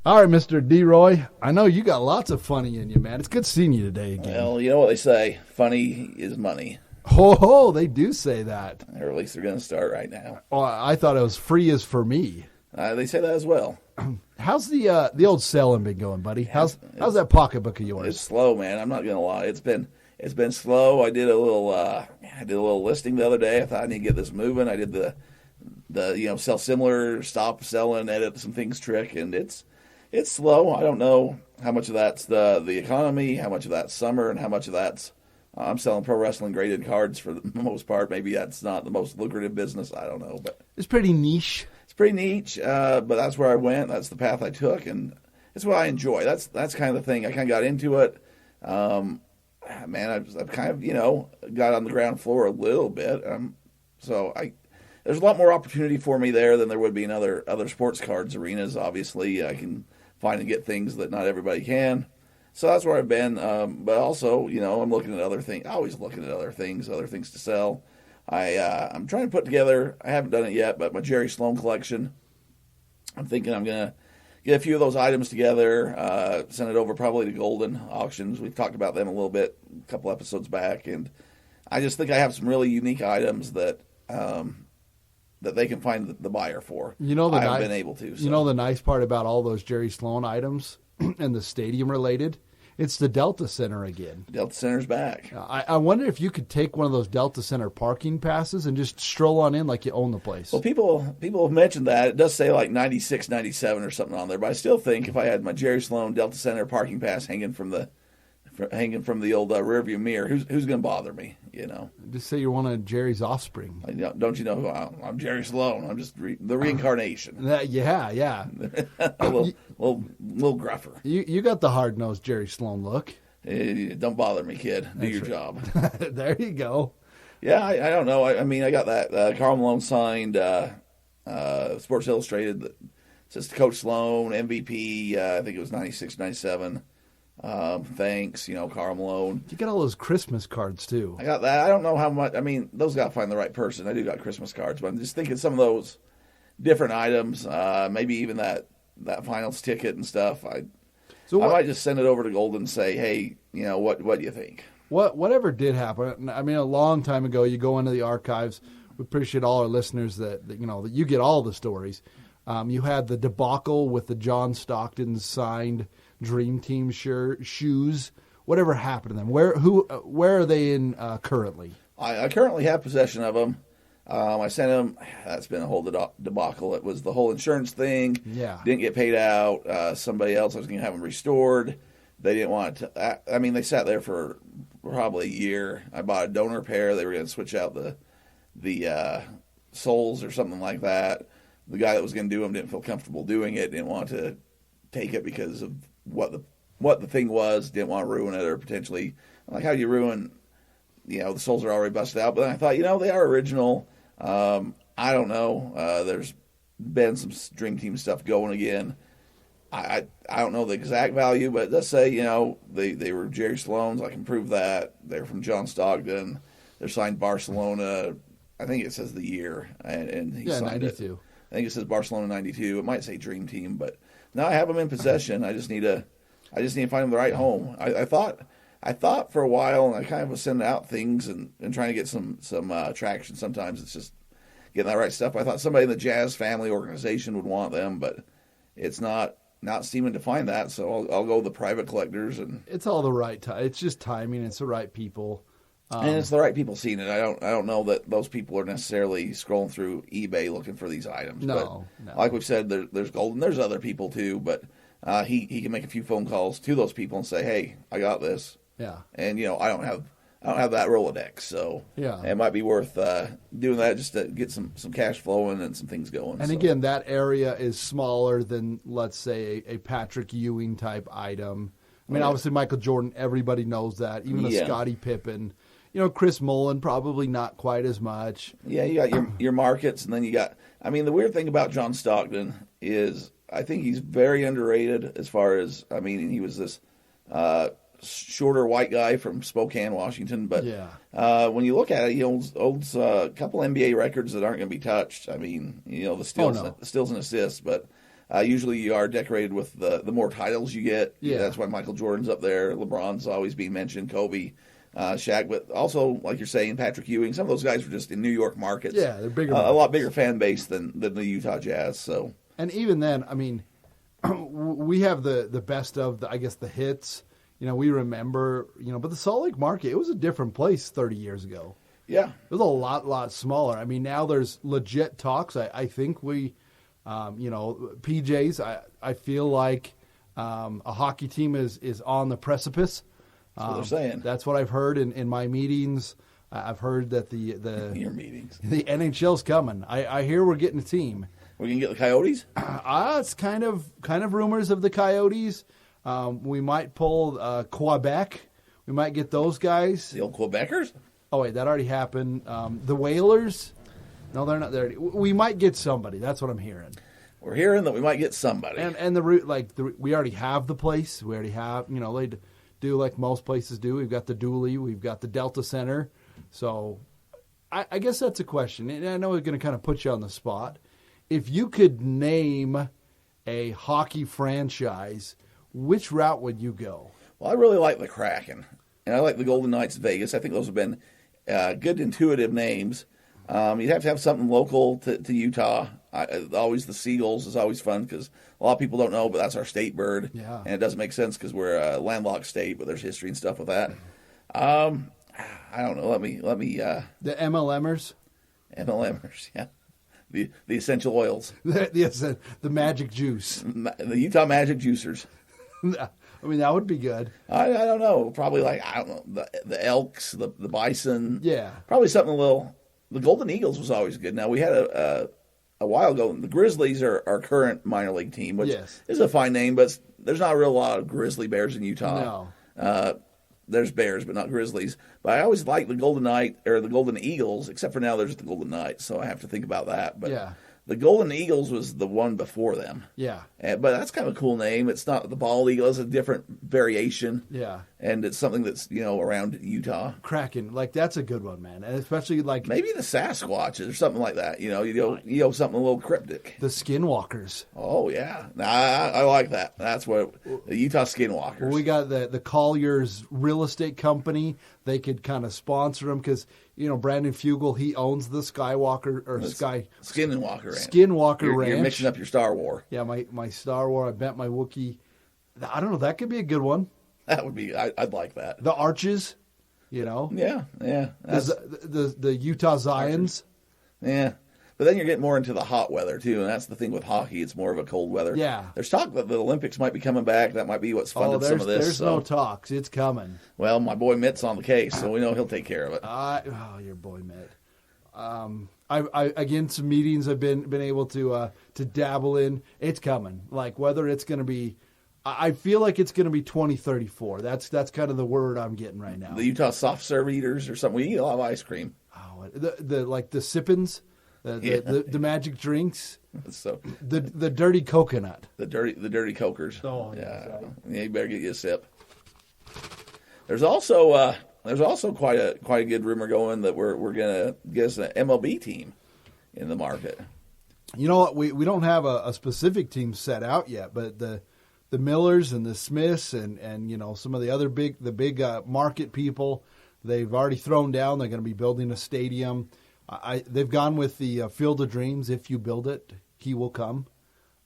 All right, Mr. D-Roy, I know you got lots of funny in you, man. It's good seeing you today again. Well, you know what they say, funny is money. Ho, they do say that. Or at least they're going to start right now. Oh, I thought it was free as for me. They say that as well. How's the old selling been going, buddy? How's that pocketbook of yours? It's slow, man. I'm not going to lie. It's been slow. I did a little listing the other day. I thought I need to get this moving. I did the sell similar, stop selling, edit some things trick, and it's slow. I don't know how much of that's the economy, how much of that's summer, and how much of that's I'm selling pro wrestling graded cards for the most part. Maybe that's not the most lucrative business. I don't know, but it's pretty niche. It's pretty niche, but that's where I went. That's the path I took, and it's what I enjoy. That's kind of the thing. I kind of got into it. Man, I've kind of got on the ground floor a little bit. There's a lot more opportunity for me there than there would be in other sports cards arenas. Obviously, I can find and get things that not everybody can. So that's where I've been. But also, I'm looking at other things. Always looking at other things to sell. I'm trying to put together, I haven't done it yet, but my Jerry Sloan collection. I'm thinking I'm going to get a few of those items together, send it over probably to Golden Auctions. We've talked about them a little bit a couple episodes back, and I just think I have some really unique items that they can find the buyer for. I haven't been able to. So. You know the nice part about all those Jerry Sloan items and the stadium related? It's the Delta Center again. Delta Center's back. I wonder if you could take one of those Delta Center parking passes and just stroll on in like you own the place. Well, people have mentioned that. It does say like 96, 97 or something on there, but I still think if I had my Jerry Sloan Delta Center parking pass hanging from the old rearview mirror, who's going to bother me? Just say you're one of Jerry's offspring. Don't you know who I'm? Jerry Sloan. I'm just the reincarnation. Yeah. a little gruffer. You got the hard nosed Jerry Sloan look. Don't bother me, kid. Do your job. There you go. Yeah, I don't know. I mean, I got that Karl Malone signed Sports Illustrated that says Coach Sloan MVP. I think it was 96, 97. Thanks, Karl Malone. You got all those Christmas cards too. I got that. I don't know how much. I mean, those got to find the right person. I do got Christmas cards, but I'm just thinking some of those different items. Maybe even that finals ticket and stuff. I might just send it over to Golden and say, hey, what do you think? Whatever did happen. I mean, a long time ago, you go into the archives. We appreciate all our listeners that you get all the stories. You had the debacle with the John Stockton signed Dream Team shoes. Whatever happened to them? Where are they in currently? I currently have possession of them. I sent them. That's been a whole debacle. It was the whole insurance thing. Yeah. Didn't get paid out. Somebody else was going to have them restored. They didn't want to. I mean, they sat there for probably a year. I bought a donor pair. They were going to switch out the soles or something like that. The guy that was going to do them didn't feel comfortable doing it. Didn't want to take it because of what the thing was. Didn't want to ruin it or potentially. Like, how do you ruin? The soles are already busted out. But then I thought, they are original. I don't know. There's been some Dream Team stuff going again. I don't know the exact value, but let's say, they were Jerry Sloan's. I can prove that. They're from John Stockton. They're signed Barcelona. I think it says the year. And he signed 92. It. I think it says Barcelona 92. It might say Dream Team, but now I have them in possession. I just need to find them the right home. I thought for a while, and I kind of was sending out things and trying to get some traction. Sometimes it's just getting that right stuff. I thought somebody in the Jazz family organization would want them, but it's not seeming to find that. So I'll go with the private collectors, and it's all the right time. It's just timing. It's the right people. And it's the right people seeing it. I don't know that those people are necessarily scrolling through eBay looking for these items. No. Like we've said, there's Golden. There's other people too, but he can make a few phone calls to those people and say, "Hey, I got this." Yeah. And I don't have that Rolodex, so yeah, it might be worth doing that just to get some cash flowing and some things going. And again, that area is smaller than, let's say, a Patrick Ewing type item. I mean, obviously Michael Jordan, everybody knows that. Even a Scottie Pippen. Chris Mullin, probably not quite as much. Yeah, you got your markets, and then you got. I mean, the weird thing about John Stockton is I think he's very underrated as far as. I mean, he was this shorter white guy from Spokane, Washington. But when you look at it, he holds a couple NBA records that aren't going to be touched. I mean, the steals and assists, but usually you are decorated with the more titles you get. Yeah. That's why Michael Jordan's up there. LeBron's always being mentioned, Kobe, Shaq, but also, like you're saying, Patrick Ewing. Some of those guys were just in New York markets. Yeah, they're bigger. A lot bigger fan base than the Utah Jazz. So, and even then, I mean, we have the best of the hits. We remember, but the Salt Lake market, it was a different place 30 years ago. Yeah, it was a lot smaller. I mean, now there's legit talks. I think we, PJs. I feel like a hockey team is on the precipice. That's what they're saying. That's what I've heard in my meetings. I've heard that the your meetings, the NHL's coming. I hear we're getting a team. We're gonna get the Coyotes. It's kind of rumors of the Coyotes. We might pull Quebec. We might get those guys. The old Quebecers. Oh wait, that already happened. The Whalers. No, they're not there. We might get somebody. That's what I'm hearing. We're hearing that we might get somebody. And we already have the place. We already have. They do like most places do. We've got the Dooley. We've got the Delta Center. So, I guess that's a question. And I know we're going to kind of put you on the spot. If you could name a hockey franchise, which route would you go? Well, I really like the Kraken, and I like the Golden Knights of Vegas. I think those have been good, intuitive names. You'd have to have something local to Utah. Always the Seagulls is always fun because a lot of people don't know, but that's our state bird. Yeah. And it doesn't make sense because we're a landlocked state, but there's history and stuff with that. I don't know. Let me. The MLMers? MLMers, yeah. The essential oils. the magic juice. The Utah Magic Juicers. I mean, that would be good. I don't know. Probably the Elks, the Bison. Yeah. Probably something a little. The Golden Eagles was always good. Now, we had a while ago, the Grizzlies are our current minor league team, which is a fine name, but there's not a real lot of grizzly bears in Utah. No. There's bears, but not grizzlies. But I always liked the Golden Knight or the Golden Eagles, except for now there's the Golden Knights, so I have to think about that. But the Golden Eagles was the one before them. Yeah. But that's kind of a cool name. It's not the Bald Eagle. It's a different variation. Yeah. And it's something that's, around Utah. Kraken. That's a good one, man. And especially maybe the Sasquatches or something like that. You know something a little cryptic. The Skinwalkers. Oh, yeah. I like that. That's what the Utah Skinwalkers. Well, we got the Colliers Real Estate Company. They could kind of sponsor them because, Brandon Fugel, he owns the Skywalker or Skinwalker Ranch. Skinwalker Ranch. You're mixing up your Star Wars. Yeah, my Star Wars. I bet my Wookiee. I don't know. That could be a good one. That would be. I'd like that. The Arches, Yeah. The Utah Zions. Yeah. But then you're getting more into the hot weather, too, and that's the thing with hockey. It's more of a cold weather. Yeah. There's talk that the Olympics might be coming back. That might be what's funded some of this. There's no talks. It's coming. Well, my boy Mitt's on the case, so we know he'll take care of it. Your boy Mitt. Again, some meetings I've been able to dabble in. It's coming. Like whether it's going to be, I feel like it's going to be 2034. That's kind of the word I'm getting right now. The Utah soft serve eaters or something. We eat a lot of ice cream. Oh, the sippins. The magic drinks, so the dirty coconut, the dirty cokers. Oh yeah, you better get you a sip. There's also quite a good rumor going that we're gonna get an MLB team in the market. You know what? We don't have a specific team set out yet, but the Millers and the Smiths and some of the other big market people, they've already thrown down. They're going to be building a stadium. They've gone with the Field of Dreams. If you build it, he will come.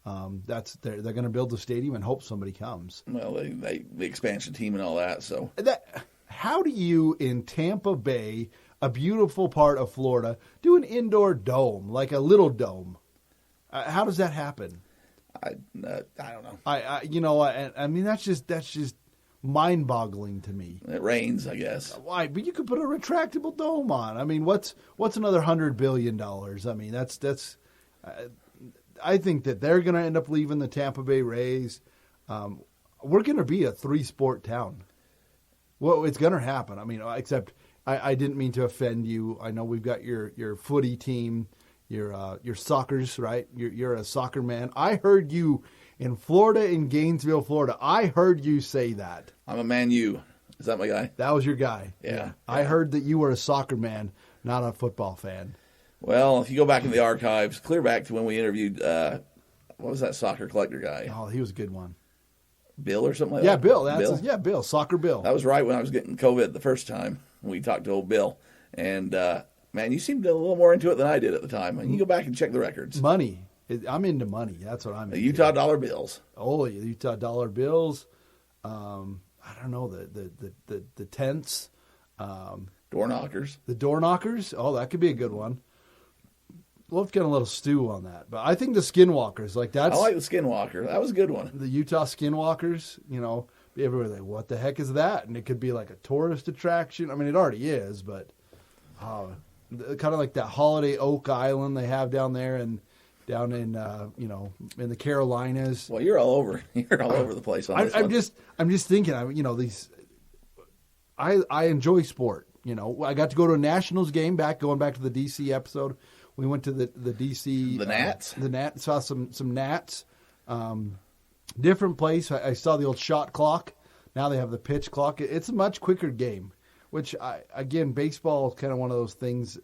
They're going to build the stadium and hope somebody comes. Well, the expansion team and all that. So how do you in Tampa Bay, a beautiful part of Florida, do an indoor dome like a little dome? How does that happen? I don't know. I mean that's just mind-boggling to me. It rains, I guess. Why? But you could put a retractable dome on. I mean, what's another $100 billion? I mean, that's. I think that they're going to end up leaving the Tampa Bay Rays. We're going to be a 3-sport town. Well, it's going to happen. I mean, except I didn't mean to offend you. I know we've got your footy team, your soccers, right? You're a soccer man. I heard you. In Florida, in Gainesville, Florida, I heard you say that. I'm a Man U. Is that my guy? That was your guy. Yeah. I heard that you were a soccer man, not a football fan. Well, if you go back in the archives, clear back to when we interviewed, what was that soccer collector guy? Oh, he was a good one. Bill or something like that? Bill. Bill, Soccer Bill. That was right when I was getting COVID the first time. We talked to old Bill. And, man, you seemed a little more into it than I did at the time. And you go back and check the records. Money. I'm into money. That's what I'm into. The Utah dollar bills. Oh, the Utah dollar bills. I don't know, the tents. Door knockers. The door knockers. Oh, that could be a good one. We'll have to get a little stew on that. But I think the skinwalkers, I like the skinwalker. That was a good one. The Utah skinwalkers, everybody's like, what the heck is that? And it could be like a tourist attraction. I mean, it already is, but kind of like that Holiday Oak Island they have down there and down in, in the Carolinas. Well, you're all over. You're all over the place on this one. I'm just thinking, I enjoy sport. I got to go to a Nationals game going back to the DC episode. We went to the DC. The Nats? The Nats. Saw some Nats. Different place. I saw the old shot clock. Now they have the pitch clock. It's a much quicker game, which, again, baseball is kind of one of those things.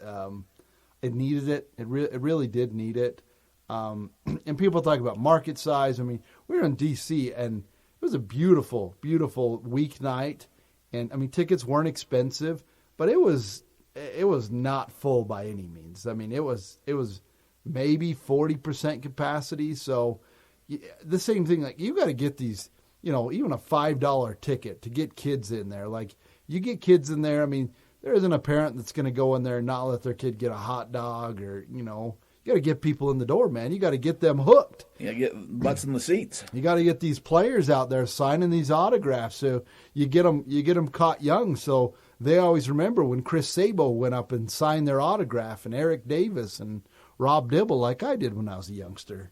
It needed it. It really did need it. And people talk about market size. I mean, we were in DC, and it was a beautiful, beautiful weeknight. And, I mean, tickets weren't expensive, but it was not full by any means. I mean, it was maybe 40% capacity. So the same thing, like you got to get these, even a $5 ticket to get kids in there. Like you get kids in there. I mean, there isn't a parent that's going to go in there and not let their kid get a hot dog or, you got to get people in the door, man. You got to get them hooked. You got to get butts in the seats. You got to get these players out there signing these autographs. So you get them caught young. So they always remember when Chris Sabo went up and signed their autograph, and Eric Davis and Rob Dibble, like I did when I was a youngster.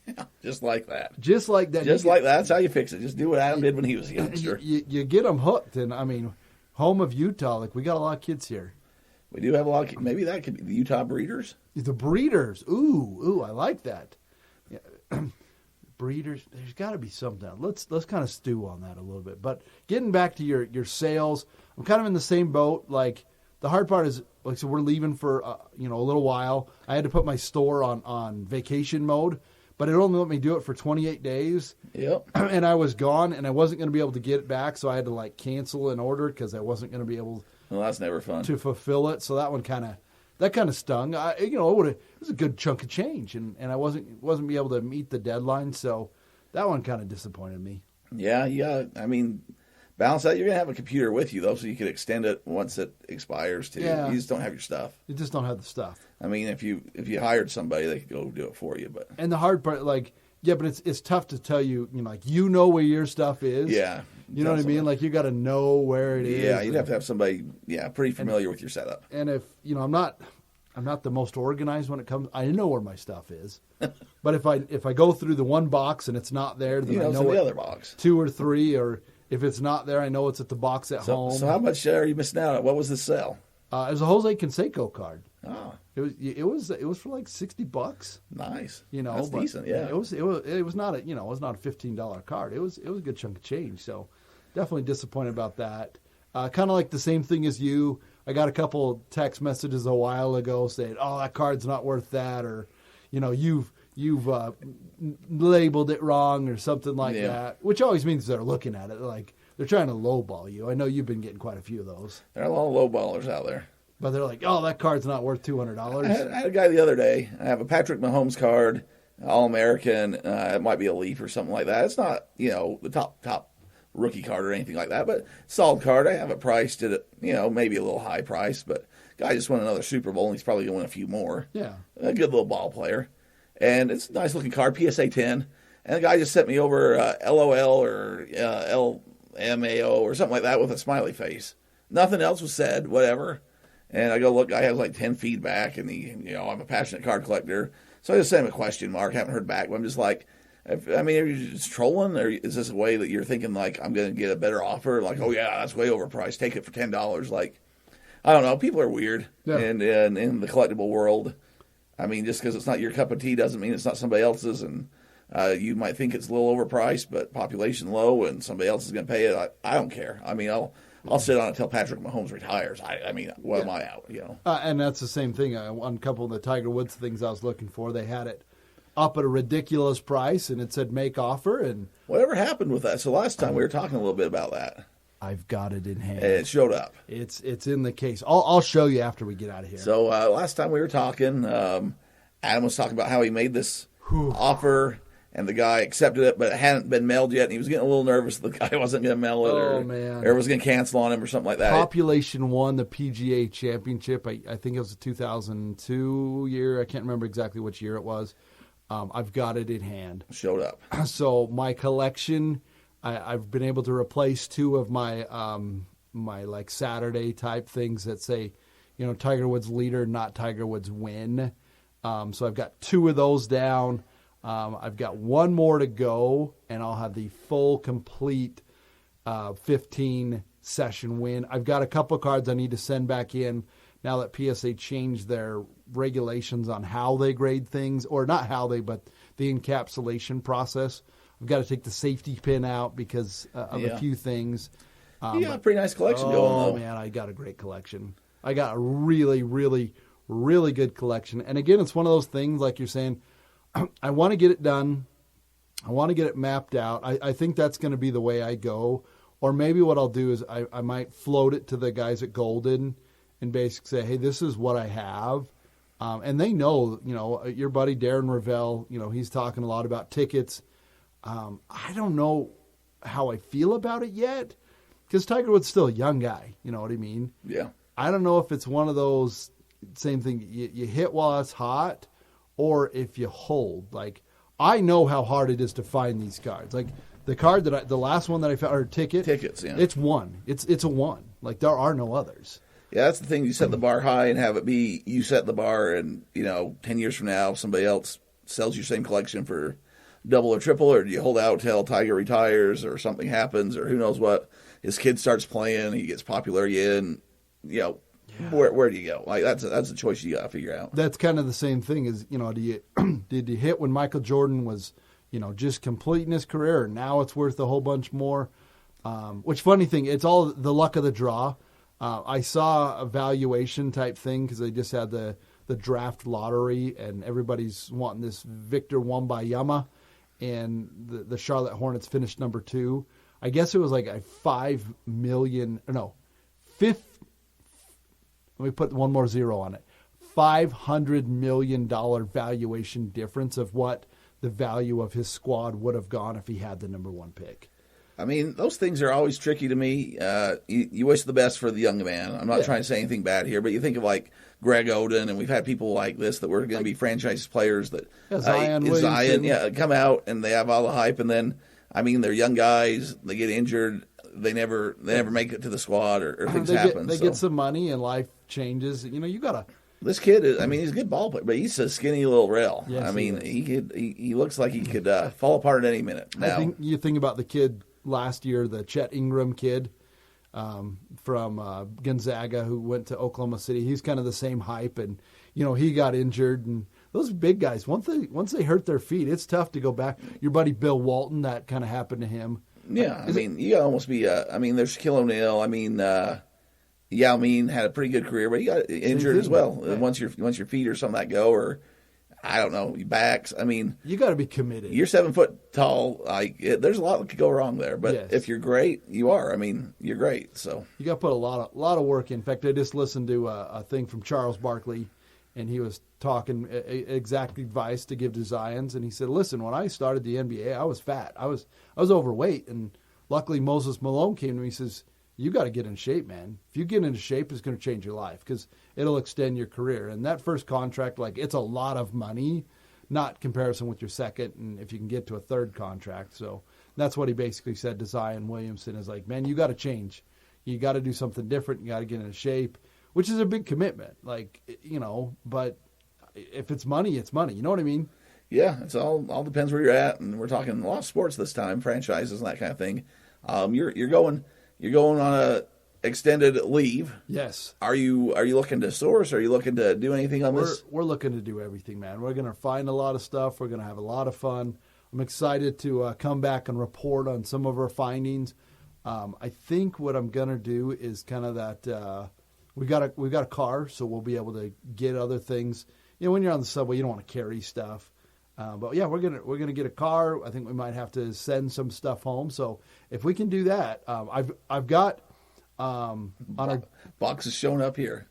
Yeah, just like that. Just like that. That's how you fix it. Just do what Adam did when he was a youngster. You get them hooked, and I mean, home of Utah. Like we got a lot of kids here. We do have a lot. Maybe that could be the Utah Breeders. The Breeders. Ooh, I like that. Yeah. Breeders. There's got to be something. Let's kind of stew on that a little bit. But getting back to your sales, I'm kind of in the same boat. Like the hard part is, like, so we're leaving for a little while. I had to put my store on vacation mode, but it only let me do it for 28 days. Yep. And I was gone, and I wasn't going to be able to get it back, so I had to like cancel an order because I wasn't going to be able. Well, that's never fun to fulfill it. So that one kind of stung. It was a good chunk of change, and I wasn't be able to meet the deadline. So that one kind of disappointed me. Yeah. I mean, balance that. You're gonna have a computer with you though, so you can extend it once it expires too. Yeah. You just don't have your stuff. You just don't have the stuff. I mean, if you hired somebody, they could go do it for you. But the hard part, but it's tough to tell you. Where your stuff is. Yeah. You know what I mean? Like you got to know where it is. Yeah, you'd have to have somebody, pretty familiar with your setup. And if I'm not the most organized when it comes. I know where my stuff is, but if I go through the one box and it's not there, then I know the other box, 2 or 3, or if it's not there, I know it's at the box at home. So how much are you missing out on? What was the sale? It was a Jose Canseco card. Oh, it was for like $60. Nice. That's decent. Yeah. It was not a $15 card. It was a good chunk of change. So definitely disappointed about that. Kind of like the same thing as you. I got a couple text messages a while ago saying, "Oh, that card's not worth that," or, you've labeled it wrong or something like that. Which always means they're looking at it like they're trying to lowball you. I know you've been getting quite a few of those. There are a lot of lowballers out there. But they're like, "Oh, that card's not worth $200." I had a guy the other day. I have a Patrick Mahomes card, All-American. It might be a Leaf or something like that. It's not, the top rookie card or anything like that, but solid card. I have it priced at, maybe a little high price, but guy just won another Super Bowl, and he's probably going to win a few more. Yeah. A good little ball player. And it's a nice looking card, PSA 10. And the guy just sent me over LOL or LMAO or something like that with a smiley face. Nothing else was said, whatever. And I go, look, I have like 10 feedback, and I'm a passionate card collector. So I just sent him a question mark, haven't heard back, but I'm just like, are you just trolling, or is this a way that you're thinking, like, I'm going to get a better offer? Like, oh, yeah, that's way overpriced. Take it for $10. Like, I don't know. People are weird in the collectible world. I mean, just because it's not your cup of tea doesn't mean it's not somebody else's. And You might think it's a little overpriced, but population low and somebody else is going to pay it. I don't care. I mean, I'll sit on it till Patrick Mahomes retires. I mean, what am I out? You know. And that's the same thing. On a couple of the Tiger Woods things I was looking for, they had it up at a ridiculous price, and it said make offer. And whatever happened with that? So last time we were talking a little bit about that. I've got it in hand. And it showed up. It's in the case. I'll show you after we get out of here. So last time we were talking, Adam was talking about how he made this offer, and the guy accepted it, but it hadn't been mailed yet, and he was getting a little nervous the guy wasn't going to mail it, or was going to cancel on him or something like that. Population won the PGA Championship. I think it was a 2002 year. I can't remember exactly which year it was. I've got it in hand. Showed up. So my collection, I've been able to replace two of my my like Saturday type things that say, Tiger Woods leader, not Tiger Woods win. So I've got two of those down. I've got one more to go, and I'll have the full, complete 15-session win. I've got a couple cards I need to send back in now that PSA changed their regulations on how they grade things, or not how they, but the encapsulation process. I've got to take the safety pin out because of a few things. You got a pretty nice collection going, though. Oh, man, I got a great collection. I got a really, really, really good collection. And again, it's one of those things, like you're saying, I want to get it done. I want to get it mapped out. I think that's going to be the way I go. Or maybe what I'll do is I might float it to the guys at Golden and basically say, hey, this is what I have. And they know, your buddy Darren Ravel, he's talking a lot about tickets. I don't know how I feel about it yet because Tiger Woods is still a young guy. You know what I mean? Yeah. I don't know if it's one of those same thing. You hit while it's hot, or if you hold. Like, I know how hard it is to find these cards. Like the card the last one that I found, or tickets. Yeah. It's one. It's a one. Like there are no others. Yeah, that's the thing. You set the bar high and have it be you set the bar, and 10 years from now, somebody else sells your same collection for double or triple, or do you hold out till Tiger retires or something happens, or who knows what? His kid starts playing, he gets popular again. Where do you go? Like that's a choice you got to figure out. That's kind of the same thing as did you hit when Michael Jordan was just completing his career, and now it's worth a whole bunch more. Which funny thing, it's all the luck of the draw. I saw a valuation type thing because they just had the draft lottery, and everybody's wanting this Victor Wembanyama, and the Charlotte Hornets finished number 2. I guess it was like a 5 million. No, fifth. Let me put one more zero on it. $500 million valuation difference of what the value of his squad would have gone if he had the number 1 pick. I mean, those things are always tricky to me. You wish the best for the young man. I'm not trying to say anything bad here, but you think of like Greg Oden, and we've had people like this that were going to be franchise players that Zion, come out and they have all the hype, and then they're young guys, they get injured, they never make it to the squad, or things happen. They get some money and life changes. You gotta. This kid is, he's a good ball player, but he's a skinny little rail. Yes, he looks like he could fall apart at any minute. Now, I think you think about the kid last year, the Chet Ingram kid from Gonzaga who went to Oklahoma City. He's kind of the same hype, and he got injured. And those big guys, once they hurt their feet, it's tough to go back. Your buddy Bill Walton, that kind of happened to him. Yeah, you got to almost be. There's Shaquille O'Neal. Yao Ming had a pretty good career, but he got injured as well. Right. Once your feet or something that go, or I don't know, your backs. You got to be committed. You're 7 foot tall. There's a lot that could go wrong there. But if you're great, you are. You're great. So you got to put a lot of work in. In fact, I just listened to a thing from Charles Barkley, and he was talking exact advice to give to Zions, and he said, "Listen, when I started the NBA, I was fat. I was overweight, and luckily Moses Malone came to me. He says, you got to get in shape, man. If you get into shape, it's going to change your life because it'll extend your career. And that first contract, it's a lot of money, not comparison with your second, and if you can get to a third contract. So that's what he basically said to Zion Williamson is like, man, you got to change. You got to do something different. You got to get into shape, which is a big commitment. But if it's money, it's money. You know what I mean? Yeah, it's all depends where you're at, and we're talking a lot of sports this time, franchises and that kind of thing. You're going on a extended leave. Yes. Are you looking to source? Are you looking to do anything on this? We're looking to do everything, man. We're going to find a lot of stuff. We're going to have a lot of fun. I'm excited to come back and report on some of our findings. I think what I'm gonna do is kind of that. We've got a car, so we'll be able to get other things. When you're on the subway, you don't want to carry stuff. But yeah, we're gonna get a car. I think we might have to send some stuff home. So if we can do that, I've got on our boxes showing up here.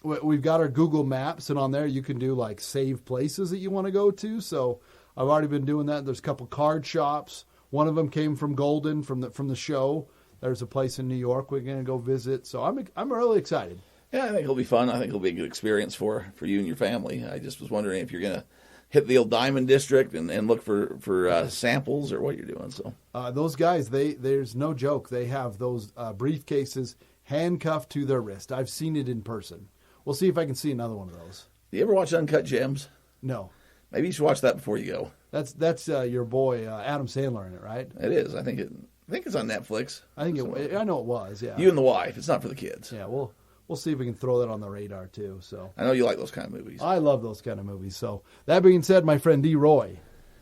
We've got our Google Maps, and on there you can do like save places that you want to go to. So I've already been doing that. There's a couple card shops. One of them came from Golden from the show. There's a place in New York we're gonna go visit. So I'm really excited. Yeah, I think it'll be fun. I think it'll be a good experience for you and your family. I just was wondering if you're gonna hit the old Diamond District and look for samples or what you're doing. So those guys, there's no joke. They have those briefcases handcuffed to their wrist. I've seen it in person. We'll see if I can see another one of those. Do you ever watch Uncut Gems? No. Maybe you should watch that before you go. That's your boy Adam Sandler in it, right? It is. I think it's on Netflix. I know it was. Yeah. You and the wife. It's not for the kids. Yeah. We'll see if we can throw that on the radar too. So I know you like those kind of movies. I love those kind of movies. So that being said, my friend D. Roy,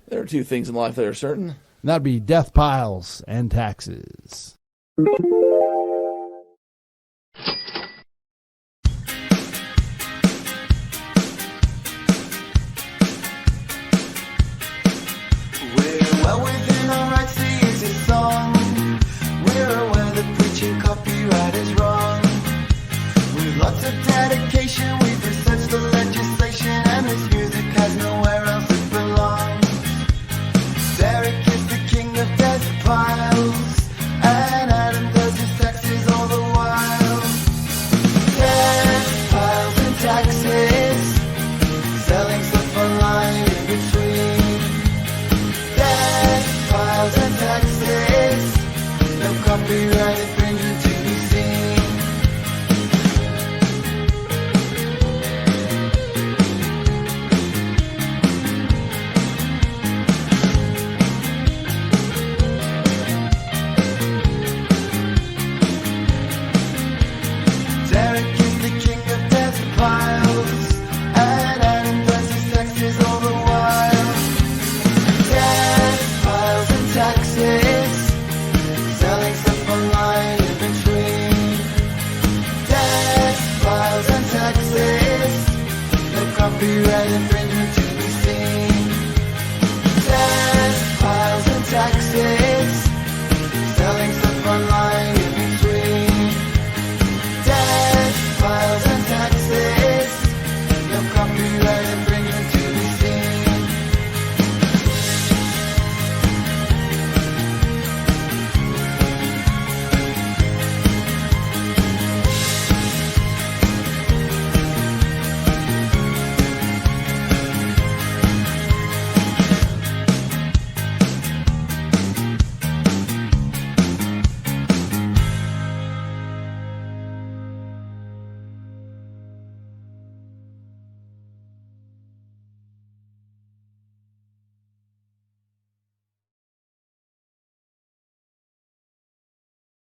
there are two things in life that are certain. And that'd be death piles and taxes. We're well within our rights to use this song. We're aware that preaching copyright is wrong. With lots of dedication, we've researched the legislation, and this music has nowhere else it belongs. Derek is the king of Deathpiles, and Adam does his taxes all the while. Deathpiles and taxes, selling stuff online in between. Deathpiles and taxes, no copyright infringement to be seen. Derek is the king of Deathpiles, and Adam does his taxes all the while. Deathpiles and taxes, selling stuff online in between. Deathpiles and taxes, no copyright